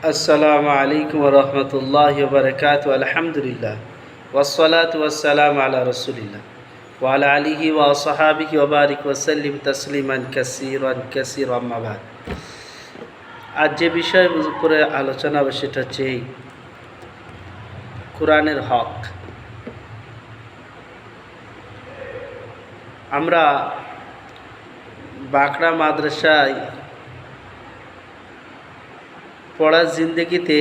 আসসালামু আলাইকুম রহমতুল্লাহি ওয়া বারাকাতুহু আলহামদুলিল্লাহ ওয়াসসালাতু ওয়াসসালামু আলা রাসূলিল্লাহ ওয়া আলা আলিহি ওয়া আসহাবিহি ওয়া বারিক ওয়া সাল্লিম তাসলিমান কাসীরান আম্মা বাদ। আজ যে বিষয়ের উপরে আলোচনা হবে সেটা হচ্ছে কোরআনের হক। আমরা বাঁকড়া মাদ্রাসায় পড়ার জিন্দেগিতে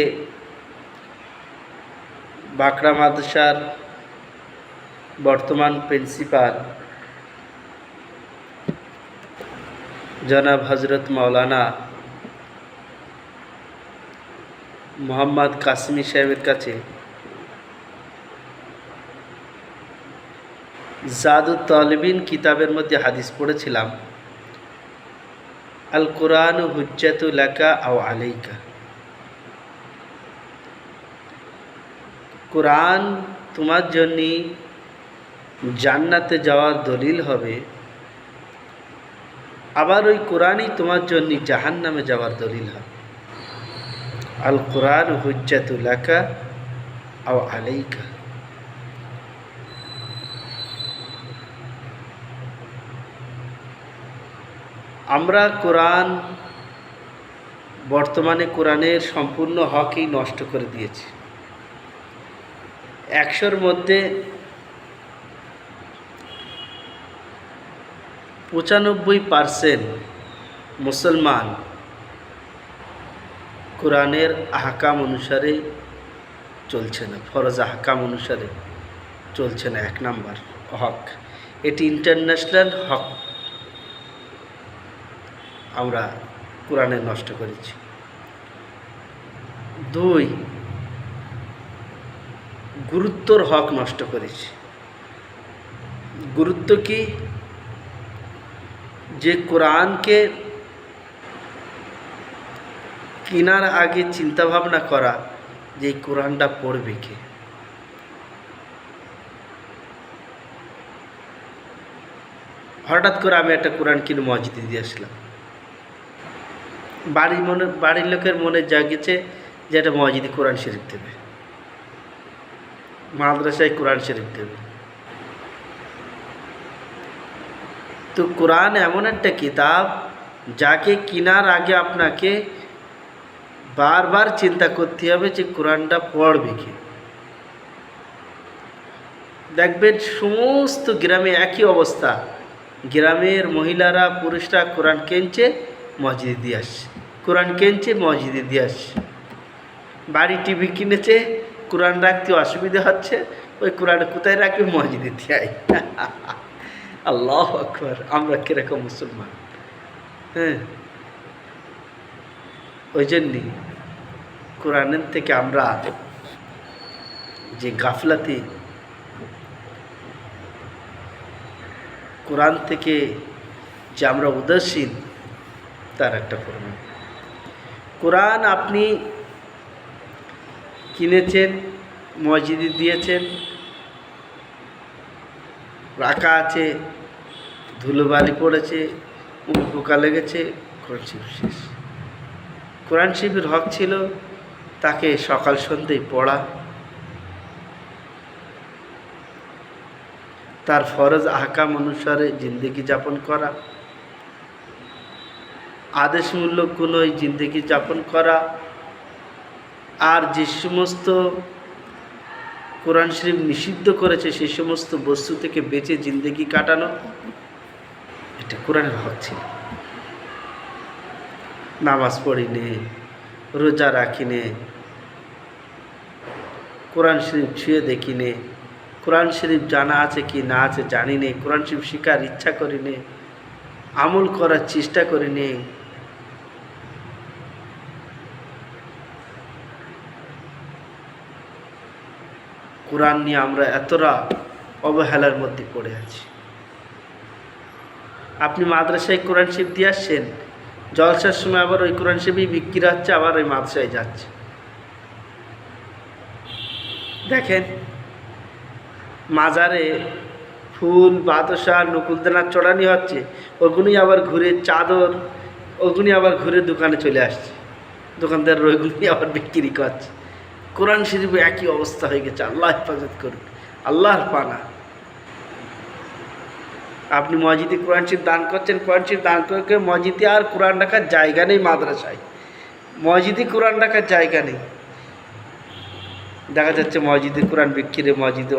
বাঁকড়া মাদ্রাসার বর্তমান প্রিন্সিপাল জনাব হজরত মাওলানা মোহাম্মদ কাসমি সাহেবের কাছে জাদুত তালিবিন কিতাবের মধ্যে হাদিস পড়েছিলাম, আল কোরআন হুজ্জাতু লাকা আও আলাইকা। কোরআন তোমার জন্য জান্নাতে যাওয়ার দলিল হবে, আবার ওই কোরআনই তোমার জন্য জাহান্নামে যাওয়ার দলিল হবে। আল কোরআন হুজ্জাতু লাকা আও আলাইকা। আমরা বর্তমানে কোরআনের সম্পূর্ণ হকই নষ্ট করে দিয়েছি। 100-র মধ্যে 95% মুসলমান কোরআনের আহকাম অনুসারে চলছে না, ফরজ আহকাম অনুসারে চলছে না। 1 নাম্বার হক, এটি ইন্টারন্যাশনাল হক আমরা কোরআনে নষ্ট করেছি। 2, গুরুত্বর হক নষ্ট করেছি। গুরুত্ব কি? যে কোরআনকে কেনার আগে চিন্তা ভাবনা করা যে এই কোরআনটা পড়বে কে। হঠাৎ করে আমি একটা কোরআন কিনে মসজিদে দিয়ে আসলাম, বাড়ির লোকের মনে জাগেছে যে একটা মসজিদে কোরআন শরীফ দেবে, মাদ্রাসায় কোরআন শরীফ দেবে। তো কোরআন এমন একটা কিতাব যাকে কেনার আগে আপনাকে বারবার চিন্তা করতে হবে যে কোরআনটা পড়বে কে। দেখবেন সমস্ত গ্রামে একই অবস্থা, গ্রামের মহিলারা পুরুষরা কোরআন কিনছে মসজিদে দিয়ে আসছে, কোরআন কিনছে মসজিদে দিয়ে আসছে। বাড়ি টিভি কিনেছে, কোরআন রাখতে অসুবিধা হচ্ছে, ওই কোরআন কোথায় রাখবে? মসজিদে দিয়ে আয়। আল্লাহু আকবার! আমরা কিরকম মুসলমান! হ্যাঁ, ওই জন্যই কোরআনের থেকে আমরা যে গাফলাতি, কোরআন থেকে যে আমরা উদাসীন, তার একটা প্রমাণ। কোরআন আপনি কিনেছেন, মসজিদে দিয়েছেন, রাখা আছে, ধুলোবালি পড়েছে, পোকা লেগেছে, কোরআন শরীফ শেষ। কোরআন শরীফের হক ছিল তাকে সকাল সন্ধ্যেয় পড়া, তার ফরজ আহকাম অনুসারে জিন্দেগি যাপন করা, আদেশমূলক কোনো জিন্দেগি যাপন করা, আর যে সমস্ত কোরআন শরীফ নিষিদ্ধ করেছে সেই সমস্ত বস্তু থেকে বেঁচে জিন্দেগি কাটানো, এটা কোরআনের হক ছিল। নামাজ পড়ি নে, রোজা রাখি নে, কোরআন শরীফ ছুঁয়ে দেখি নে, কোরআন শরীফ জানা আছে কি না আছে জানি নে, কোরআন শরীফ শেখার ইচ্ছা করি নে, আমল করার চেষ্টা করি নে। কোরআন নিয়ে আমরা এতটা অবহেলার মধ্যে পড়ে আছি। আপনি মাদ্রাসায় কোরআন শরীফ দিয়ে আসছেন, জলসার সময় আবার ওই কোরআন শরীফই বিক্রি হচ্ছে, আবার ওই মাদ্রাসায় যাচ্ছে। দেখেন, মাজারে ফুল, বাতাসা, নকুলদানা চড়ানি হচ্ছে, ওগুলি আবার ঘুরে চাদর, ওগুলি আবার ঘুরে দোকানে চলে আসছে। দোকানদার ওইগুলো নিয়ে আবার বিক্রি করছে। কোরআন শরীফে একই অবস্থা হয়ে গেছে। আল্লাহ হেফাজত করুন, আল্লাহর পানা। আপনি মসজিদে কোরআন শরীফ দান করছেন, কোরআন শরীফ দান করে মসজিদে আর কোরআন রাখার জায়গা নেই, মাদ্রাসায় মসজিদে কোরআন রাখার জায়গা নেই। দেখা যাচ্ছে মসজিদে কোরআন বিক্রি, মসজিদে